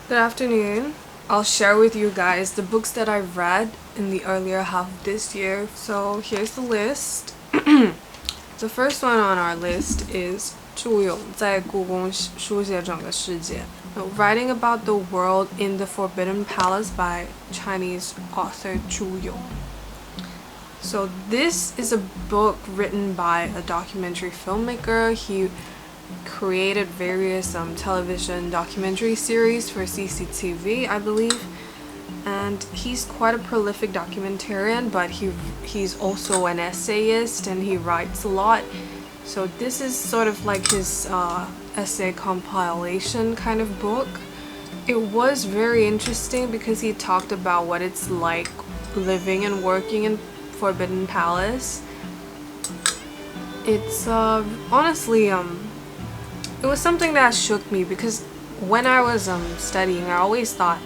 Good afternoon. I'll share with you guys the books that I've read in the earlier half of this year. So here's the list. The first one on our list is 朱永在故宫书写整个世界, writing about the world in the Forbidden Palace by Chinese author Zhu Yong. So this is a book written by a documentary filmmaker. He created various television documentary series for CCTV, I believe, and he's quite a prolific documentarian, but he's also an essayist and he writes a lot. So this is sort of like his essay compilation kind of book. It was very interesting because he talked about what it's like living and working in Forbidden Palace. It's honestly it was something that shook me because when I was studying, I always thought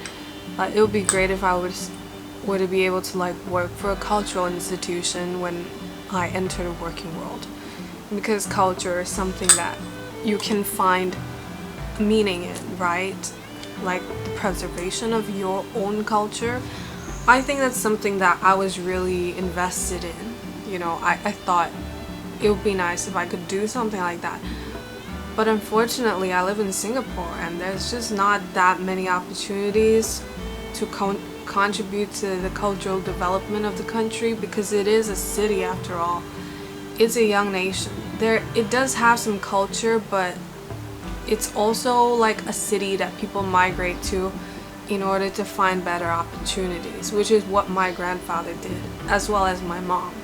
it would be great if I would be able to work for a cultural institution when I enter the working world, because culture is something that you can find meaning in, right? Like the preservation of your own culture. I think that's something that I was really invested in. You know, I thought it would be nice if I could do something like that. But unfortunately, I live in Singapore and there's just not that many opportunities to contribute to the cultural development of the country, because it is a city after all. It's a young nation. It does have some culture, but it's also like a city that people migrate to in order to find better opportunities, which is what my grandfather did, as well as my mom.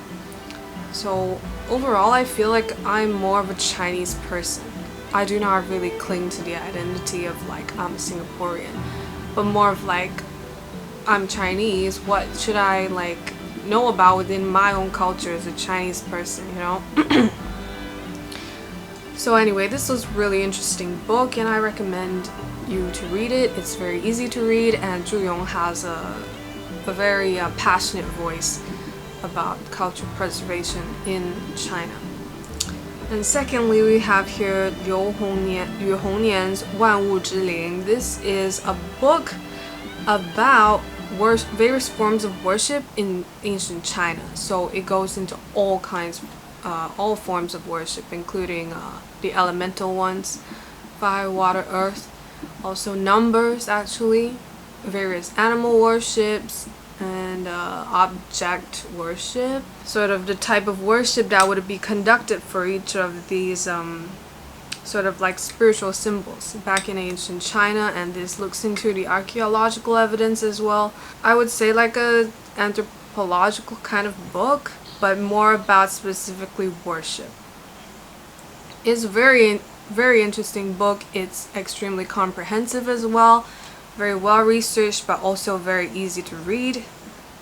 So overall, I feel like I'm more of a Chinese person. I do not really cling to the identity of I'm a Singaporean, but more of I'm Chinese. What should I know about within my own culture as a Chinese person, you know? So anyway, this was a really interesting book and I recommend you to read it. It's very easy to read, and Zhu Yong has a very passionate voice about cultural preservation in China. And secondly, we have here Liu Hongnian's 万物之灵. This is a book about various forms of worship in ancient China. So it goes into all forms of worship, including the elemental ones, fire, water, earth, also numbers, actually, various animal worships, and object worship, sort of the type of worship that would be conducted for each of these sort of spiritual symbols back in ancient China. And this looks into the archaeological evidence as well. I would say a anthropological kind of book, but more about specifically worship. It's a very interesting book. It's extremely comprehensive as well, very well researched, but also very easy to read.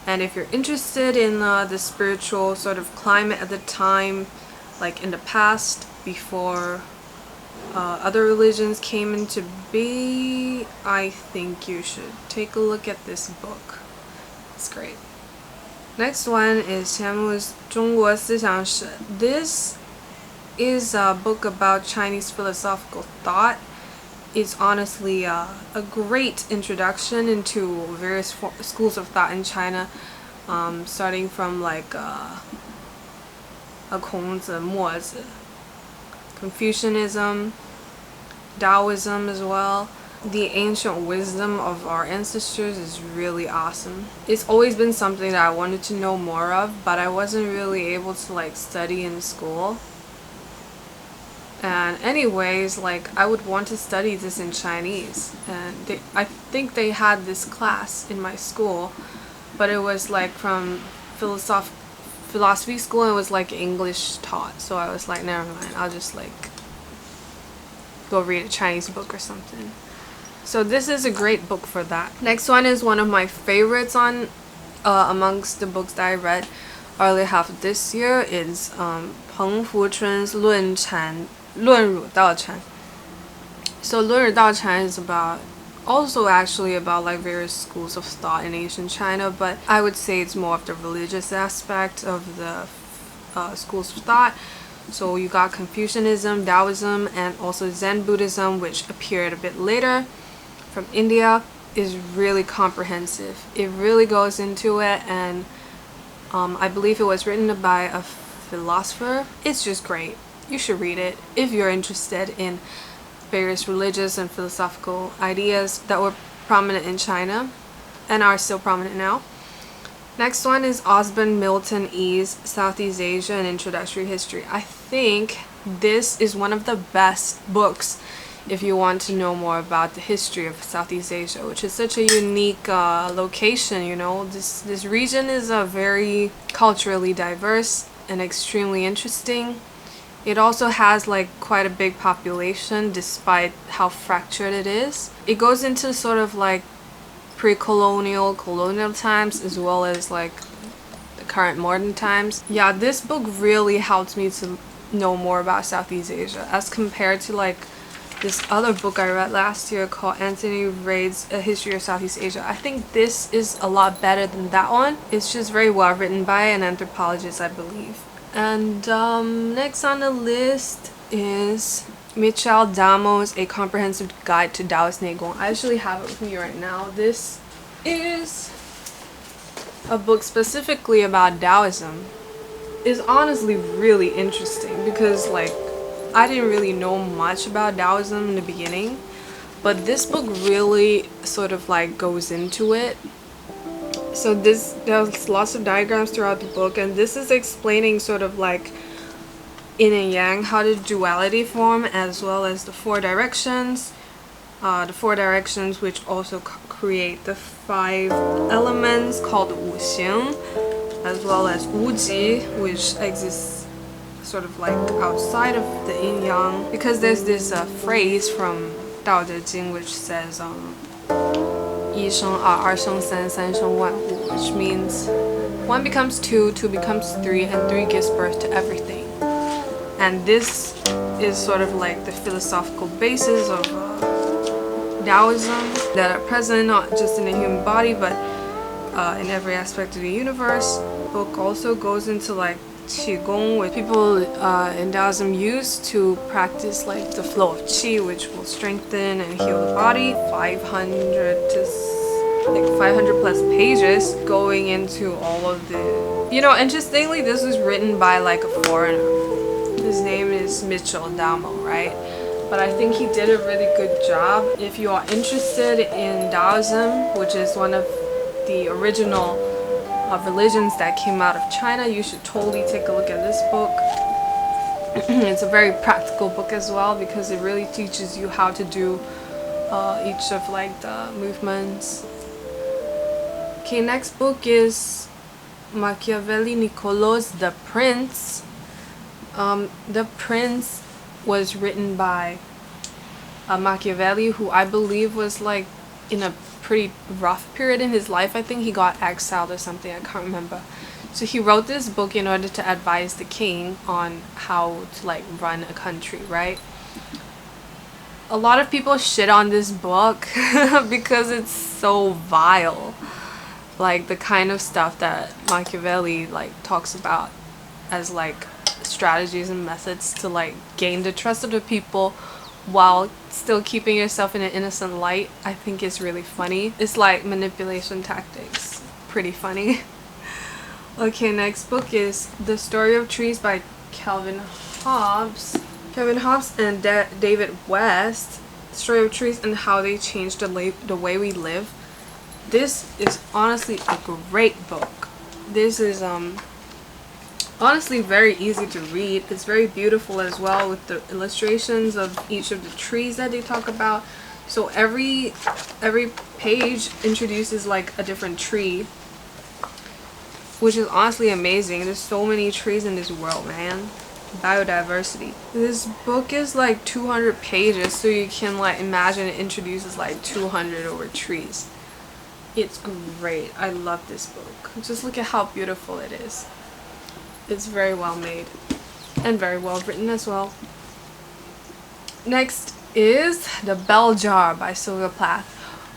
And if you're interested in the spiritual sort of climate at the time, in the past, before other religions came into being, I think you should take a look at this book. It's great. Next one is Qianmu's 中国思想史. This is a book about Chinese philosophical thought. It's honestly a great introduction into various schools of thought in China, starting from Kongzi, Mozi, Confucianism, Daoism as well. The ancient wisdom of our ancestors is really awesome. It's always been something that I wanted to know more of, but I wasn't really able to study in school. And anyways, I would want to study this in Chinese, and I think they had this class in my school, but it was from philosophy school, and it was English taught. So I was never mind, I'll just go read a Chinese book or something. So this is a great book for that. Next one is one of my favorites on amongst the books that I read early half of this year. Is Peng Fuchun's 论儒道禅. So 论儒道禅is also actually about various schools of thought in ancient China, but I would say it's more of the religious aspect of the schools of thought. So you got Confucianism, Taoism, and also Zen Buddhism, which appeared a bit later. from India is really comprehensive. It really goes into it, and I believe it was written by a philosopher. It's just great. You should read it if you're interested in various religious and philosophical ideas that were prominent in China and are still prominent now. Next one is Osborne, Milton, E's Southeast Asia and Introductory History. I think this is one of the best books if you want to know more about the history of Southeast Asia, which is such a unique location. You know, this region is very culturally diverse and extremely interesting. It also has like quite a big population despite how fractured it is. It goes into sort of like pre-colonial, colonial times, as well as like the current modern times. Yeah, this book really helped me to know more about Southeast Asia as compared to like this other book I read last year called Anthony Reid's A History of Southeast Asia. I think this is a lot better than that one. It's just very well written by an anthropologist, I believe. And next on the list is Michel Damo's A Comprehensive Guide to Daoist Gong. I actually have it with me right now. This is a book specifically about Taoism. It's honestly really interesting because like I didn't really know much about Taoism in the beginning, but this book really sort of like goes into it. So there's lots of diagrams throughout the book, and this is explaining sort of like yin and yang, how the duality form, as well as the four directions. The four directions which also create the 5 elements called Wu Xing, as well as Wu Ji, which exists sort of like outside of the yin yang. Because there's this phrase from Dao De Jing which says 一生二，二生三，三生万物, which means 1 becomes 2, 2 becomes 3, and 3 gives birth to everything. And this is sort of like the philosophical basis of Taoism that are present not just in the human body but in every aspect of the universe. The book also goes into like Qigong, which people in Taoism use to practice like the flow of Qi, which will strengthen and heal the body. 500 plus pages going into all of the... You know, interestingly, this was written by like a foreigner. His name is Michel Damo, right? But I think he did a really good job. If you are interested in Taoism, which is one of the original religions that came out of China, you should totally take a look at this book. It's a very practical book as well because it really teaches you how to do each of like the movements. Okay, next book is Machiavelli Niccolo's The Prince. The Prince was written by Machiavelli, who I believe was like in a pretty rough period in his life. I think he got exiled or something, I can't remember. So he wrote this book in order to advise the king on how to like run a country, right? A lot of people shit on this book because it's so vile. Like the kind of stuff that Machiavelli like talks about as like strategies and methods to like gain the trust of the people while still keeping yourself in an innocent light, I think is really funny. It's like manipulation tactics. Pretty funny. Okay, next book is The Story of Trees by Calvin Hobbs. Calvin Hobbs and David West. The Story of Trees and How They Changed the Way We Live. This is honestly a great book. This is honestly very easy to read. It's very beautiful as well with the illustrations of each of the trees that they talk about. So every page introduces like a different tree, which is honestly amazing. There's so many trees in this world, man. Biodiversity. This book is like 200 pages, so you can like imagine it introduces like 200 over trees. It's great. I love this book. Just look at how beautiful it is. It's very well made and very well written as well. Next is The Bell Jar by Sylvia Plath.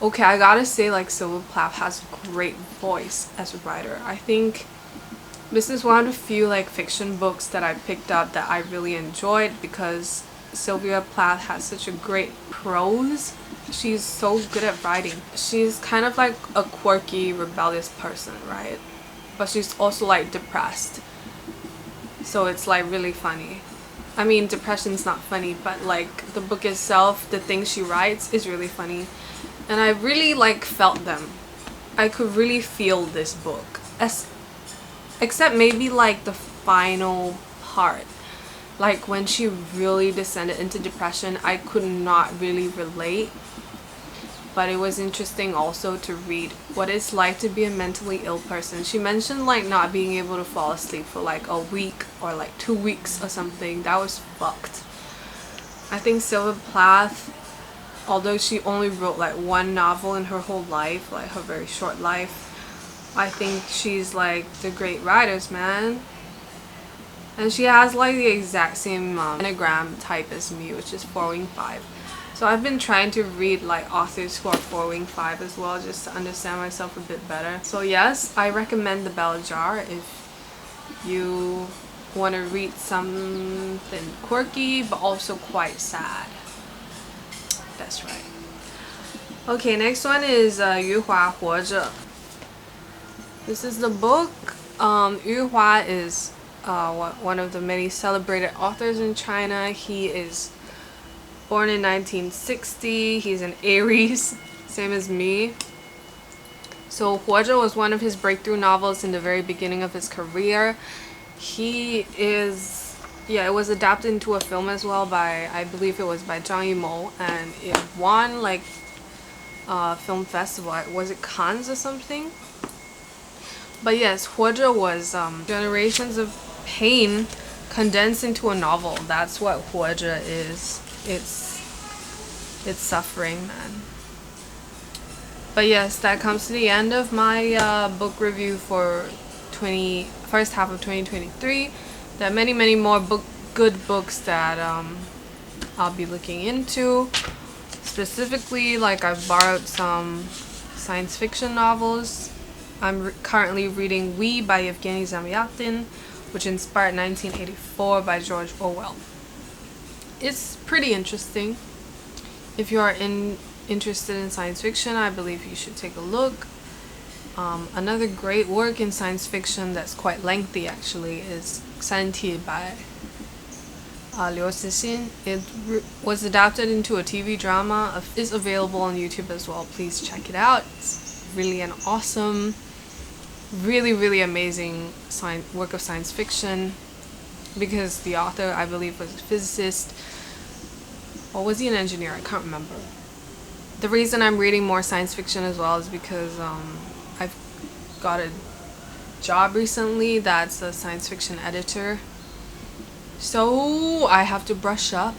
Okay, I gotta say, like, Sylvia Plath has a great voice as a writer. I think this is one of the few like fiction books that I picked up that I really enjoyed because Sylvia Plath has such a great prose. She's so good at writing. She's kind of like a quirky, rebellious person, right? But she's also like depressed. So it's like really funny. I mean, depression's not funny, but like the book itself, the things she writes is really funny. And I really like felt them. I could really feel this book. Except maybe like the final part. Like when she really descended into depression, I could not really relate. But it was interesting also to read what it's like to be a mentally ill person. She mentioned like not being able to fall asleep for like a week or like 2 weeks or something. That was fucked. I think Sylvia Plath, although she only wrote like one novel in her whole life, like her very short life, I think she's like the great writers, man. And she has like the exact same anagram type as me, which is 4 wing 5. So I've been trying to read like authors who are 4 wing 5 as well, just to understand myself a bit better. So yes, I recommend The Bell Jar if you want to read something quirky but also quite sad. That's right. Okay, next one is 余华活着. This is the book. 余华 is one of the many celebrated authors in China. He is born in 1960. He's an Aries, same as me. So 活着 was one of his breakthrough novels in the very beginning of his career. He is, yeah, it was adapted into a film as well by, I believe it was by Zhang Yimou, and it won like a film festival. Was it Cannes or something? But yes, 活着 was generations of pain condensed into a novel. That's what 活着 is. It's suffering, man. But yes, that comes to the end of my book review for first half of 2023. There are many more good books that I'll be looking into. Specifically, like I've borrowed some science fiction novels. I'm currently reading We by Evgeny Zamyatin, which inspired 1984 by George Orwell. It's pretty interesting. If you are interested in science fiction, I believe you should take a look. Another great work in science fiction that's quite lengthy actually is 三体 by Liu Cixin. It was adapted into a TV drama. It's available on YouTube as well. Please check it out. It's really an awesome, really amazing work of science fiction, because the author, I believe, was a physicist. Or was he an engineer? I can't remember. The reason I'm reading more science fiction as well is because I've got a job recently that's a science fiction editor. So I have to brush up.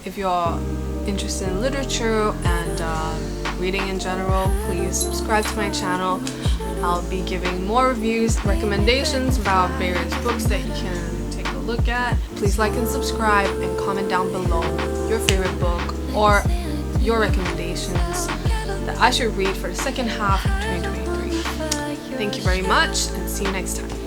If you're interested in literature and reading in general, please subscribe to my channel. I'll be giving more reviews, recommendations about various books that you can take a look at. Please like and subscribe and comment down below your favorite book or your recommendations that I should read for the second half of 2023. Thank you very much and see you next time.